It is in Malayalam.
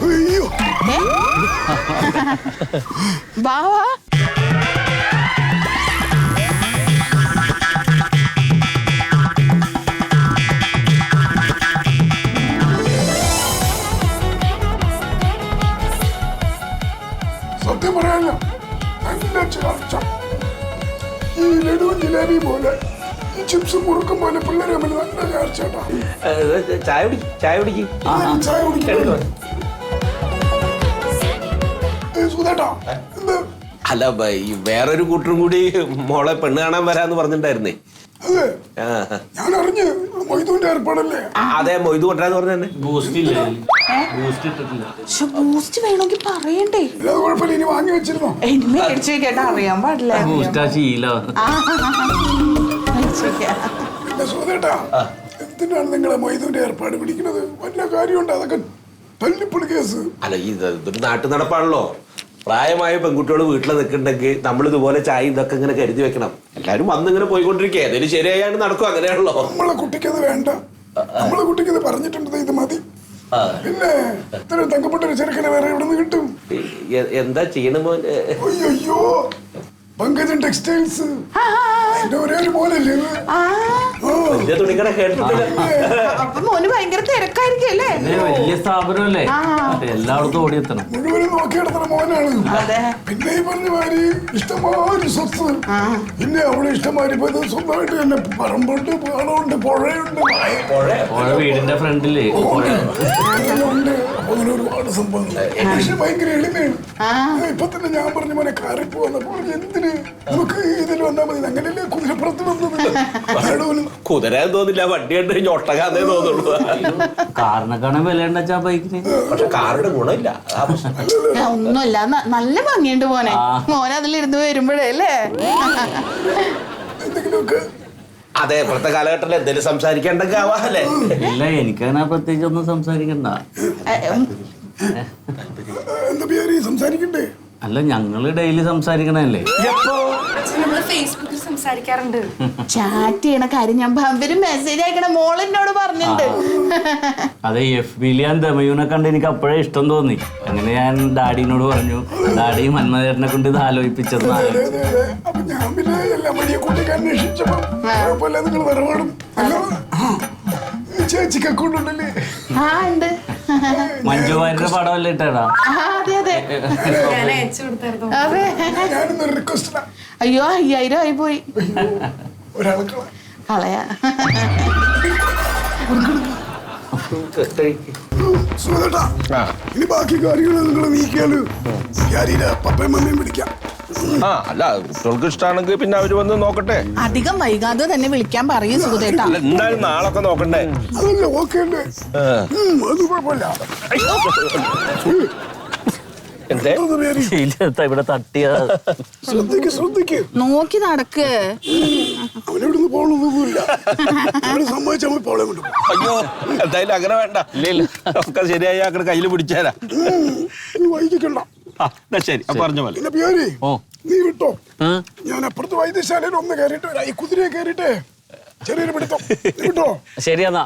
അയ്യോ ബാവാ സത്യം പറയാനോ നല്ല ചർച്ച. ഈ ലഡുവും ജിലേബി പോലെ ഈ ചിപ്സും മുറുക്കും പോലെ പിള്ളേരെ തമ്മിൽ നല്ല ചർച്ചേട്ടാ. ചായ കുടിക്കും ചായ കുടിക്കണം. സുധേട്ടാ എന്ത്? അല്ല ഈ വേറൊരു കൂട്ടരും കൂടി മോളെ പെണ്ണ് കാണാൻ വരാന്ന് പറഞ്ഞിട്ടുണ്ടായിരുന്നേ. അതെ ഞാൻ അറിഞ്ഞ് മൊയ്തുവിന്റെ ഏർപ്പാടല്ലേ. അതെ മൊയ്തു കൊണ്ടുവരാന്ന് പറഞ്ഞെ. ബൂസ്റ്റ് വേണമെങ്കിൽ പറയണ്ടേ? അത് കുഴപ്പമില്ല, ഇനി വാങ്ങി വെച്ചിരുന്നോ? ഇനി മേടിച്ചു കേട്ടാ അറിയാൻ പാടില്ല. പിന്നെ സുധേട്ടാ എന്തിനാണ് നിങ്ങളെ മൊയ്തുവിന്റെ ഏർപ്പാട് പിടിക്കുന്നത്? വല്ല കാര്യമുണ്ട്? അതൊക്കെ തല്ലിപ്പൊളി കേസ്. അല്ല ഇതൊരു നാട്ടു നടപ്പാണല്ലോ. പ്രായമായ പെൺകുട്ടികൾ വീട്ടിൽ നിൽക്കുന്നുണ്ടെങ്കിൽ നമ്മൾ ഇതുപോലെ ചായ ഇതൊക്കെ ഇങ്ങനെ കരുതി വെക്കണം. എല്ലാരും വന്നിങ്ങനെ പോയിക്കൊണ്ടിരിക്കുക. ഏതെങ്കിലും ശരിയായാണ് നടക്കും. അങ്ങനെയാണല്ലോ. നമ്മളെ കുട്ടിക്കത് വേണ്ട. നമ്മളെ കുട്ടിക്കത് പറഞ്ഞിട്ടുണ്ട് ഇത് മതി. പിന്നെ ഇത്രയും തങ്കപ്പെട്ടൊരു ചെറുക്കനെ വേറെ എവിടെ നിന്ന് കിട്ടും? എന്താ ചെയ്യണ മോൻ? അയ്യോ പങ്കജൻ ടെക്സ്റ്റൈൽസ് എന്റെ ഒരേ ഒരു മോനല്ലേ? വലിയ തുണിക്കട കേട്ടിട്ടില്ല. അപ്പൊ മോന് ഭയങ്കര തിരക്കായിരിക്കും അല്ലേ? വലിയ സ്ഥാപനമല്ലേ, എല്ലായിടത്തും ഓടിയെത്തണം. മുഴുവനും നോക്കിയെടുത്തണ മോനാണ്. പിന്നെ ഈ പറഞ്ഞ മാതിരി ഇഷ്ടമാതിരി സ്വത്ത്. പിന്നെ അവിടെ ഇഷ്ടമാതിരി ഇപ്പൊ സ്വന്തമായിട്ട് തന്നെ പറമ്പുണ്ട്, പാടമുണ്ട്, പുഴയുണ്ട്, പുഴ വീടിന്റെ ഫ്രണ്ടില് ഉണ്ട്. അപ്പൊ അങ്ങനെ ഒരുപാട് സംഭവങ്ങൾ. പക്ഷെ ഭയങ്കര എളിമയാണ്. ഇപ്പൊ തന്നെ ഞാൻ പറഞ്ഞ മോനെ കാറിൽ പോന്നപ്പോ എന്തിന് നമുക്ക് ഇതിൽ വന്നാൽ മതി. അങ്ങനെയല്ലേ കുതിരപ്പുറത്ത് വന്നത്. കുതിരാൻ തോന്നില്ല, വണ്ടി കണ്ടു കഴിഞ്ഞ ഒട്ടകാന്നേ തോന്നുള്ളൂ. കാറിനൊക്കെയാണ് വിലയുണ്ടാ ബൈക്കിന്. പക്ഷെ കാറിന്റെ ഗുണമില്ല. ഒന്നുമില്ല, നല്ല ഭംഗിയുണ്ട് മോനെ. മോനെ അതിലിരുന്ന് വരുമ്പോഴേ അല്ലേ? എന്തെങ്കിലുമൊക്കെ അതെ ഇപ്പോഴത്തെ കാലഘട്ടത്തിൽ എന്തെങ്കിലും സംസാരിക്കണ്ടെങ്കിൽ ആവാല്ലേ? ഇല്ല, എനിക്കങ്ങനെ പ്രത്യേകിച്ച് ഒന്നും സംസാരിക്കണ്ട. എന്താ പേര് സംസാരിക്കണ്ടേ? അല്ല, ഞങ്ങള് ഡെയിലി സംസാരിക്കണല്ലേ. ഫേസ്ബുക്കിൽ സംസാരിക്കാറുണ്ട്. ചാറ്റ് ചെയ്യണ കാര്യം ഞാൻ അവര് മെസ്സേജ് അയക്കണ മോളെന്നോട് പറഞ്ഞിട്ടുണ്ട്. അതെ, FB ഞാൻ ദമയൂനെ കണ്ട് എനിക്ക് അപ്പോഴേ ഇഷ്ടം തോന്നി. അങ്ങനെ ഞാൻ ഡാഡിനോട് പറഞ്ഞു. ഡാഡി മന്മഥേട്ടനെ കൊണ്ട് ഇത് ആലോചിപ്പിച്ചത്. അപ്പൊ ഞാൻ പിന്നെ എല്ലാം വലിയ കുട്ടിക്ക് അന്വേഷിച്ചപ്പോ കുഴപ്പമില്ല, നിങ്ങൾ വരവാടും. ചേച്ചിക്ക് അക്കൗണ്ട് ഉണ്ടല്ലേ? മഞ്ജുവാരിയുടെ പടമല്ലേ ഇട്ടേടാ? അതെ അതെ ഞാൻ അയച്ചു കൊടുത്തായിരുന്നു. അതെ. ഞാനൊന്നൊരു റിക്വസ്റ്റ്. അയ്യോ 5000 ആയി പോയി. ഒരാൾക്ക് കളയാ. സുഖേട്ടാ ഇനി ബാക്കി കാര്യങ്ങൾ നിങ്ങൾ നീക്കിയാല് പപ്പയും മമ്മയും വിളിക്കാം. അല്ല കുട്ടികൾക്ക് ഇഷ്ടമാണെങ്കിൽ പിന്നെ അവര് വന്ന് നോക്കട്ടെ. അധികം വൈകാതെ തന്നെ വിളിക്കാൻ പറയും സുഖേട്ടാ. എന്തായാലും നാളൊക്കെ നോക്കണ്ടേ? അതല്ല ഓക്കെ അല്ലേ? അത് കുഴപ്പമില്ല. ഇവിടെ തട്ടിയ ശ്രദ്ധിക്ക് ശ്രദ്ധിക്ക്. നോക്കി നടക്ക്. അവനെവിടുന്ന് പോകണമെന്നൊന്നുമില്ല. അവന് സമ്മതിച്ചാൽ മതി പോളെ വിട്ടു. അയ്യോ എന്തായാലും അങ്ങനെ വേണ്ട. ഒക്കെ ശരിയായി ആക്കടെ കയ്യിൽ പിടിച്ചാലാ. ഇനി വൈകിക്കണ്ട. ശരി പറഞ്ഞ പോലെ. പിന്നെ പേര് നീ വിട്ടോ. ഞാൻ അപ്പുറത്ത് വൈദ്യശാലയിൽ ഒന്ന് കയറിയിട്ട് വരാം. ഈ കുതിരയെ കയറിയിട്ട് ചെറിയൊരു പിടിത്തം വിട്ടോ. ശരിയെന്നാ.